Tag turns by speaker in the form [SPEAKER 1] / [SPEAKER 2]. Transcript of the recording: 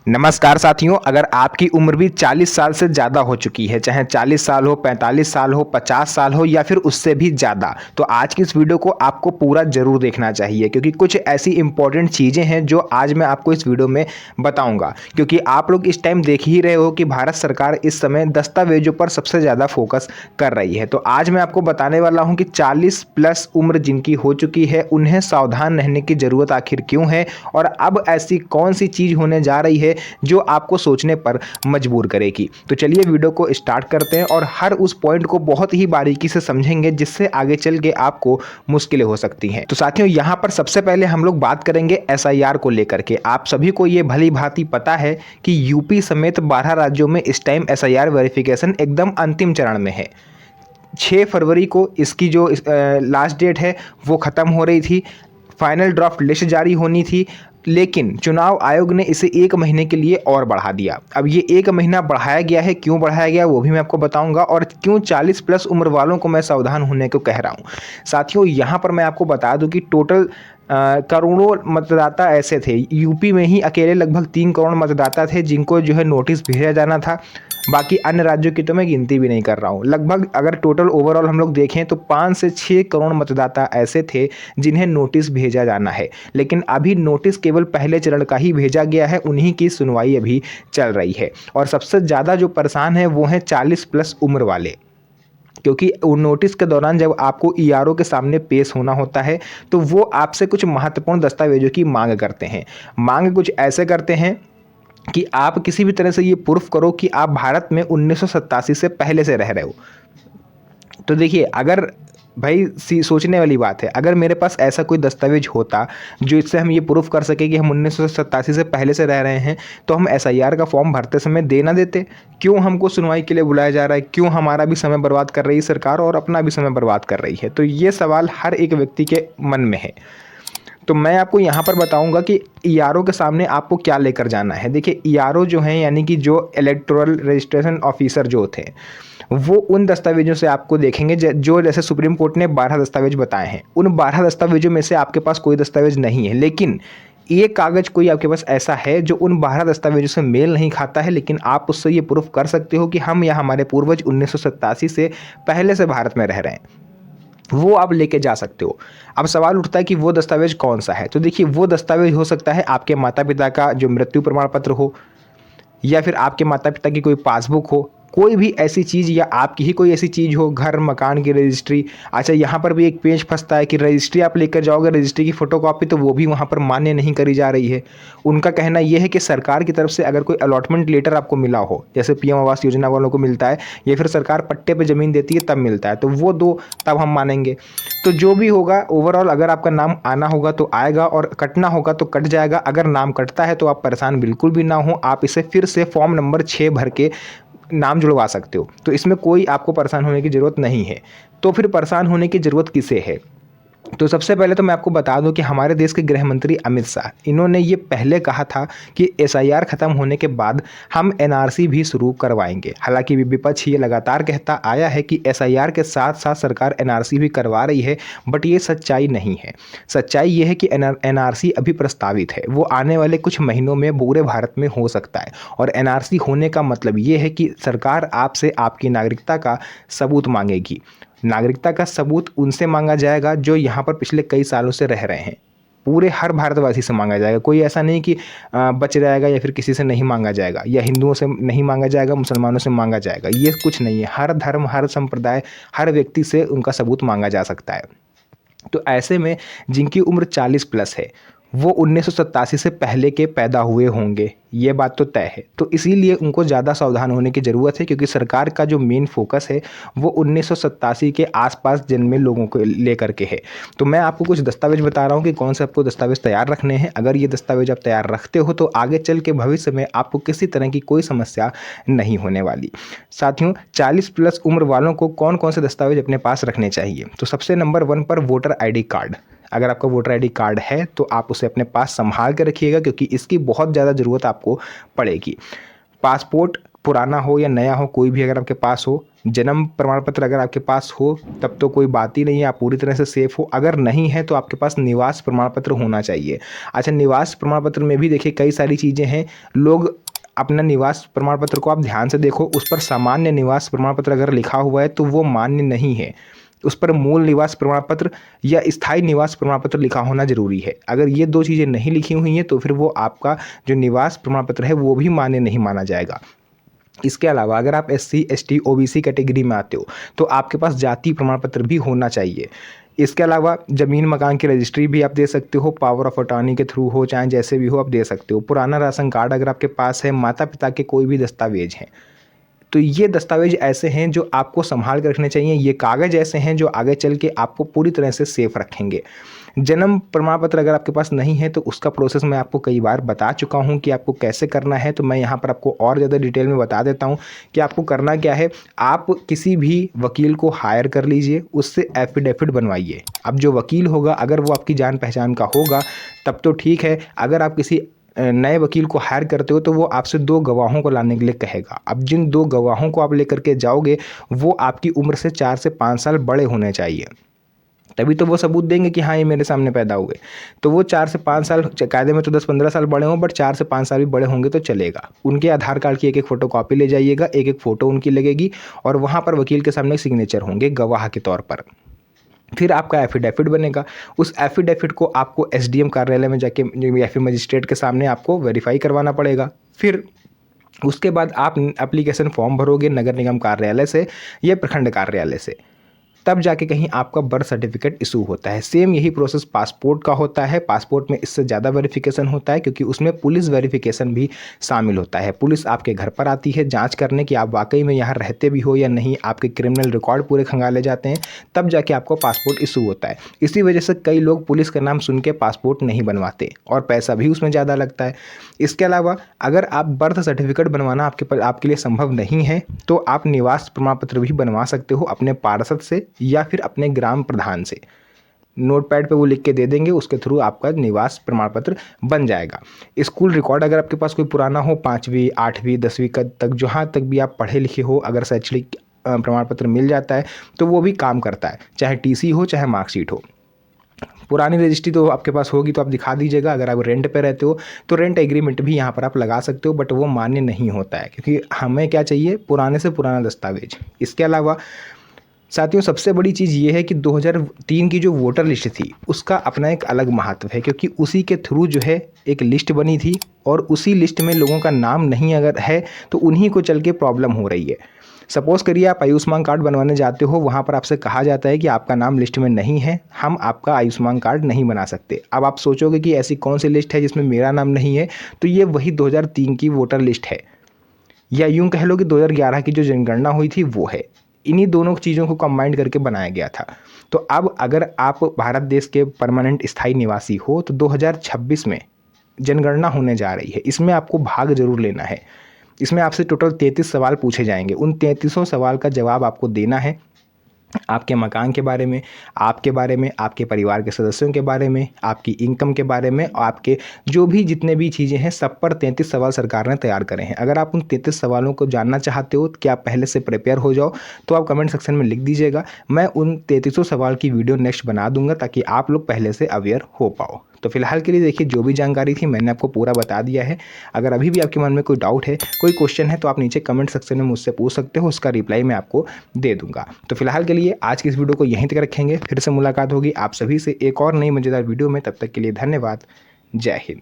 [SPEAKER 1] नमस्कार साथियों, अगर आपकी उम्र भी 40 साल से ज़्यादा हो चुकी है, चाहे 40 साल हो, 45 साल हो, 50 साल हो या फिर उससे भी ज़्यादा, तो आज की इस वीडियो को आपको पूरा ज़रूर देखना चाहिए क्योंकि कुछ ऐसी इंपॉर्टेंट चीज़ें हैं जो आज मैं आपको इस वीडियो में बताऊंगा। क्योंकि आप लोग इस टाइम देख ही रहे हो कि भारत सरकार इस समय दस्तावेजों पर सबसे ज़्यादा फोकस कर रही है। तो आज मैं आपको बताने वाला हूँ कि 40 प्लस उम्र जिनकी हो चुकी है उन्हें सावधान रहने की ज़रूरत आखिर क्यों है और अब ऐसी कौन सी चीज़ होने जा रही है जो आपको सोचने पर मजबूर करेगी। तो चलिए वीडियो को स्टार्ट करते हैं और हर उस पॉइंट को बहुत ही बारीकी से समझेंगे जिससे आगे चल के आपको मुश्किलें हो सकती हैं। तो साथियों, यहाँ पर सबसे पहले हम लोग बात करेंगे एसआईआर को लेकर के। आप सभी को ये भली भांति पता है कि यूपी समेत 12 राज्यों में इस टाइम एसआईआर वेरिफिकेशन एकदम अंतिम चरण में है। 6 फरवरी को इसकी जो लास्ट डेट है वो ख़त्म हो रही थी, फाइनल ड्राफ्ट लिस्ट जारी होनी थी, लेकिन चुनाव आयोग ने इसे 1 महीने के लिए और बढ़ा दिया। अब ये 1 महीना बढ़ाया गया है, क्यों बढ़ाया गया वो भी मैं आपको बताऊंगा और क्यों 40 प्लस उम्र वालों को मैं सावधान होने को कह रहा हूँ। साथियों, यहाँ पर मैं आपको बता दूं कि टोटल करोड़ों मतदाता ऐसे थे, यूपी में ही अकेले लगभग 3 करोड़ मतदाता थे जिनको जो है नोटिस भेजा जाना था। बाकी अन्य राज्यों की तो मैं गिनती भी नहीं कर रहा हूँ। लगभग अगर टोटल ओवरऑल हम लोग देखें तो 5 से 6 करोड़ मतदाता ऐसे थे जिन्हें नोटिस भेजा जाना है, लेकिन अभी नोटिस केवल पहले चरण का ही भेजा गया है, उन्हीं की सुनवाई अभी चल रही है। और सबसे ज़्यादा जो परेशान है वो हैं 40 प्लस उम्र वाले, क्योंकि नोटिस के दौरान जब आपको ईआरओ के सामने पेश होना होता है तो वो आपसे कुछ महत्वपूर्ण दस्तावेजों की मांग करते हैं। मांग कुछ ऐसे करते हैं कि आप किसी भी तरह से ये प्रूफ करो कि आप भारत में 1987 से पहले से रह रहे हो। तो देखिए, अगर भाई सोचने वाली बात है, अगर मेरे पास ऐसा कोई दस्तावेज होता जो इससे हम ये प्रूफ कर सके कि हम 1987 से पहले से रह रहे हैं, तो हम एसआईआर का फॉर्म भरते समय दे ना देते। क्यों हमको सुनवाई के लिए बुलाया जा रहा है? क्यों हमारा भी समय बर्बाद कर रही है सरकार और अपना भी समय बर्बाद कर रही है? तो ये सवाल हर एक व्यक्ति के मन में है। तो मैं आपको यहाँ पर बताऊंगा कि ईआरओ के सामने आपको क्या लेकर जाना है। देखिए, ईआरओ जो है यानी कि जो इलेक्टोरल रजिस्ट्रेशन ऑफिसर जो थे, वो उन दस्तावेजों से आपको देखेंगे जो जैसे सुप्रीम कोर्ट ने 12 दस्तावेज बताए हैं, उन 12 दस्तावेजों में से आपके पास कोई दस्तावेज नहीं है, लेकिन ये कागज कोई आपके पास ऐसा है जो उन 12 दस्तावेजों से मेल नहीं खाता है, लेकिन आप उससे ये प्रूफ कर सकते हो कि हम या हमारे पूर्वज 1987 से पहले से भारत में रह रहे हैं। वो आप लेके जा सकते हो। अब सवाल उठता है कि वो दस्तावेज कौन सा है? तो देखिए, वो दस्तावेज हो सकता है आपके माता पिता का जो मृत्यु प्रमाण पत्र हो, या फिर आपके माता पिता की कोई पासबुक हो, कोई भी ऐसी चीज़, या आपकी ही कोई ऐसी चीज़ हो, घर मकान की रजिस्ट्री। अच्छा, यहाँ पर भी एक पेच फंसता है कि रजिस्ट्री आप लेकर जाओगे, रजिस्ट्री की फ़ोटोकॉपी, तो वो भी वहाँ पर मान्य नहीं करी जा रही है। उनका कहना यह है कि सरकार की तरफ से अगर कोई अलॉटमेंट लेटर आपको मिला हो, जैसे पीएम आवास योजना वालों को मिलता है, या फिर सरकार पट्टे पे ज़मीन देती है तब मिलता है, तो वो दो, तब हम मानेंगे। तो जो भी होगा ओवरऑल, अगर आपका नाम आना होगा तो आएगा और कटना होगा तो कट जाएगा। अगर नाम कटता है तो आप परेशान बिल्कुल भी ना हो, आप इसे फिर से फॉर्म नंबर 6 भर के नाम जुड़वा सकते हो। तो इसमें कोई आपको परेशान होने की ज़रूरत नहीं है। तो फिर परेशान होने की ज़रूरत किसे है? तो सबसे पहले तो मैं आपको बता दूं कि हमारे देश के गृह मंत्री अमित शाह, इन्होंने ये पहले कहा था कि एसआईआर खत्म होने के बाद हम एनआरसी भी शुरू करवाएंगे। हालांकि विपक्ष ये लगातार कहता आया है कि एसआईआर के साथ साथ सरकार एनआरसी भी करवा रही है, बट ये सच्चाई नहीं है। सच्चाई ये है कि एनआरसी अभी प्रस्तावित है, वो आने वाले कुछ महीनों में पूरे भारत में हो सकता है। और एनआरसी होने का मतलब ये है कि सरकार आपसे आपकी नागरिकता का सबूत मांगेगी। नागरिकता का सबूत उनसे मांगा जाएगा जो यहाँ पर पिछले कई सालों से रह रहे हैं। पूरे हर भारतवासी से मांगा जाएगा। कोई ऐसा नहीं कि बच जाएगा या फिर किसी से नहीं मांगा जाएगा, या हिंदुओं से नहीं मांगा जाएगा, मुसलमानों से मांगा जाएगा। ये कुछ नहीं है। हर धर्म, हर संप्रदाय, हर व्यक्ति से उनका सबूत मांगा जा सकता है। तो ऐसे में जिनकी उम्र 40 प्लस है वो 1987 से पहले के पैदा हुए होंगे, ये बात तो तय है। तो इसीलिए उनको ज़्यादा सावधान होने की ज़रूरत है, क्योंकि सरकार का जो मेन फोकस है वो 1987 के आसपास जन्मे लोगों को लेकर के है। तो मैं आपको कुछ दस्तावेज बता रहा हूँ कि कौन से आपको दस्तावेज तैयार रखने हैं। अगर ये दस्तावेज आप तैयार रखते हो तो आगे चल के भविष्य में आपको किसी तरह की कोई समस्या नहीं होने वाली। साथियों, 40 प्लस उम्र वालों को कौन कौन से दस्तावेज अपने पास रखने चाहिए? तो सबसे नंबर 1 पर वोटर ID कार्ड। अगर आपका वोटर ID कार्ड है तो आप उसे अपने पास संभाल के रखिएगा, क्योंकि इसकी बहुत ज़्यादा ज़रूरत आपको पड़ेगी। पासपोर्ट पुराना हो या नया हो, कोई भी अगर आपके पास हो, जन्म प्रमाण पत्र अगर आपके पास हो तब तो कोई बात ही नहीं है, आप पूरी तरह से सेफ हो। अगर नहीं है तो आपके पास निवास प्रमाण पत्र होना चाहिए। अच्छा, निवास प्रमाण पत्र में भी देखिए कई सारी चीज़ें हैं। लोग अपना निवास प्रमाण पत्र को आप ध्यान से देखो, उस पर सामान्य निवास प्रमाण पत्र अगर लिखा हुआ है तो वो मान्य नहीं है। उस पर मूल निवास प्रमाण पत्र या स्थायी निवास प्रमाण पत्र लिखा होना जरूरी है। अगर ये दो चीज़ें नहीं लिखी हुई हैं तो फिर वो आपका जो निवास प्रमाण पत्र है वो भी मान्य नहीं माना जाएगा। इसके अलावा अगर आप SC ST OBC कैटेगरी में आते हो तो आपके पास जाति प्रमाण पत्र भी होना चाहिए। इसके अलावा ज़मीन मकान की रजिस्ट्री भी आप दे सकते हो, पावर ऑफ अटॉर्नी के थ्रू हो, चाहे जैसे भी हो आप दे सकते हो। पुराना राशन कार्ड अगर आपके पास है, माता पिता के कोई भी दस्तावेज हैं, तो ये दस्तावेज ऐसे हैं जो आपको संभाल कर रखने चाहिए। ये कागज़ ऐसे हैं जो आगे चल के आपको पूरी तरह से सेफ रखेंगे। जन्म प्रमाण पत्र अगर आपके पास नहीं है तो उसका प्रोसेस मैं आपको कई बार बता चुका हूं कि आपको कैसे करना है, तो मैं यहाँ पर आपको और ज़्यादा डिटेल में बता देता हूं कि आपको करना क्या है। आप किसी भी वकील को हायर कर लीजिए, उससे एफिडेविट बनवाइए। अब जो वकील होगा अगर वो आपकी जान पहचान का होगा तब तो ठीक है। अगर आप किसी नए वकील को हायर करते हो तो वो आपसे 2 गवाहों को लाने के लिए कहेगा। अब जिन 2 गवाहों को आप लेकर के जाओगे वो आपकी उम्र से 4 से 5 साल बड़े होने चाहिए, तभी तो वो सबूत देंगे कि हाँ ये मेरे सामने पैदा हुए। तो वो 4 से 5 साल, कायदे में तो 10-15 साल बड़े हों, बट 4 से 5 साल भी बड़े होंगे तो चलेगा। उनके आधार कार्ड की एक फ़ोटो कॉपी ले जाइएगा, एक फ़ोटो उनकी लगेगी और वहाँ पर वकील के सामने सिग्नेचर होंगे गवाह के तौर पर। फिर आपका एफिडेविट बनेगा। उस एफिडेविट को आपको SDM कार्यालय में जाके या फिर मजिस्ट्रेट के सामने आपको वेरीफाई करवाना पड़ेगा। फिर उसके बाद आप एप्लीकेशन फॉर्म भरोगे नगर निगम कार्यालय से या प्रखंड कार्यालय से, तब जाके कहीं आपका बर्थ सर्टिफिकेट इशू होता है। सेम यही प्रोसेस पासपोर्ट का होता है। पासपोर्ट में इससे ज़्यादा वेरिफिकेशन होता है क्योंकि उसमें पुलिस वेरिफिकेशन भी शामिल होता है। पुलिस आपके घर पर आती है जांच करने कि आप वाकई में यहाँ रहते भी हो या नहीं, आपके क्रिमिनल रिकॉर्ड पूरे खंगाले जाते हैं, तब जाके आपको पासपोर्ट इशू होता है। इसी वजह से कई लोग पुलिस का नाम सुन के पासपोर्ट नहीं बनवाते और पैसा भी उसमें ज़्यादा लगता है। इसके अलावा अगर आप बर्थ सर्टिफिकेट बनवाना आपके लिए संभव नहीं है तो आप निवास प्रमाण पत्र भी बनवा सकते हो अपने पार्षद से या फिर अपने ग्राम प्रधान से। नोटपैड पे वो लिख के दे देंगे, उसके थ्रू आपका निवास प्रमाण पत्र बन जाएगा। स्कूल रिकॉर्ड अगर आपके पास कोई पुराना हो, 5वीं 8वीं 10वीं तक जहाँ तक भी आप पढ़े लिखे हो, अगर शैक्षणिक प्रमाण पत्र मिल जाता है तो वो भी काम करता है, चाहे TC हो चाहे मार्कशीट हो। पुरानी रजिस्ट्री तो आपके पास होगी तो आप दिखा दीजिएगा। अगर आप रेंट पे रहते हो तो रेंट एग्रीमेंट भी यहाँ पर आप लगा सकते हो, बट वो मान्य नहीं होता है क्योंकि हमें क्या चाहिए, पुराने से पुराना दस्तावेज। इसके अलावा साथियों सबसे बड़ी चीज़ ये है कि 2003 की जो वोटर लिस्ट थी उसका अपना एक अलग महत्व है, क्योंकि उसी के थ्रू जो है एक लिस्ट बनी थी और उसी लिस्ट में लोगों का नाम नहीं अगर है तो उन्हीं को चल के प्रॉब्लम हो रही है। सपोज़ करिए आप आयुष्मान कार्ड बनवाने जाते हो, वहाँ पर आपसे कहा जाता है कि आपका नाम लिस्ट में नहीं है, हम आपका आयुष्मान कार्ड नहीं बना सकते। अब आप सोचोगे कि ऐसी कौन सी लिस्ट है जिसमें मेरा नाम नहीं है, तो ये वही 2003 की वोटर लिस्ट है, या यूँ कह लो कि 2011 की जो जनगणना हुई थी वो है। इन्हीं दोनों चीज़ों को कंबाइंड करके बनाया गया था। तो अब अगर आप भारत देश के परमानेंट स्थायी निवासी हो तो 2026 में जनगणना होने जा रही है, इसमें आपको भाग जरूर लेना है। इसमें आपसे टोटल 33 सवाल पूछे जाएंगे। उन 33 सवाल का जवाब आपको देना है। आपके मकान के बारे में, आपके बारे में, आपके परिवार के सदस्यों के बारे में, आपकी इनकम के बारे में, आपके जो भी जितने भी चीज़ें हैं सब पर 33 सवाल सरकार ने तैयार करे हैं। अगर आप उन 33 सवालों को जानना चाहते हो कि आप पहले से प्रिपेयर हो जाओ तो आप कमेंट सेक्शन में लिख दीजिएगा। मैं उन 33 सवाल की वीडियो नेक्स्ट बना दूंगा ताकि आप लोग पहले से अवेयर हो पाओ। तो फिलहाल के लिए देखिए जो भी जानकारी थी मैंने आपको पूरा बता दिया है। अगर अभी भी आपके मन में कोई डाउट है, कोई क्वेश्चन है तो आप नीचे कमेंट सेक्शन में मुझसे पूछ सकते हो, उसका रिप्लाई मैं आपको दे दूंगा। तो फिलहाल के लिए आज की इस वीडियो को यहीं तक रखेंगे, फिर से मुलाकात होगी आप सभी से एक और नई मज़ेदार वीडियो में। तब तक के लिए धन्यवाद। जय हिंद।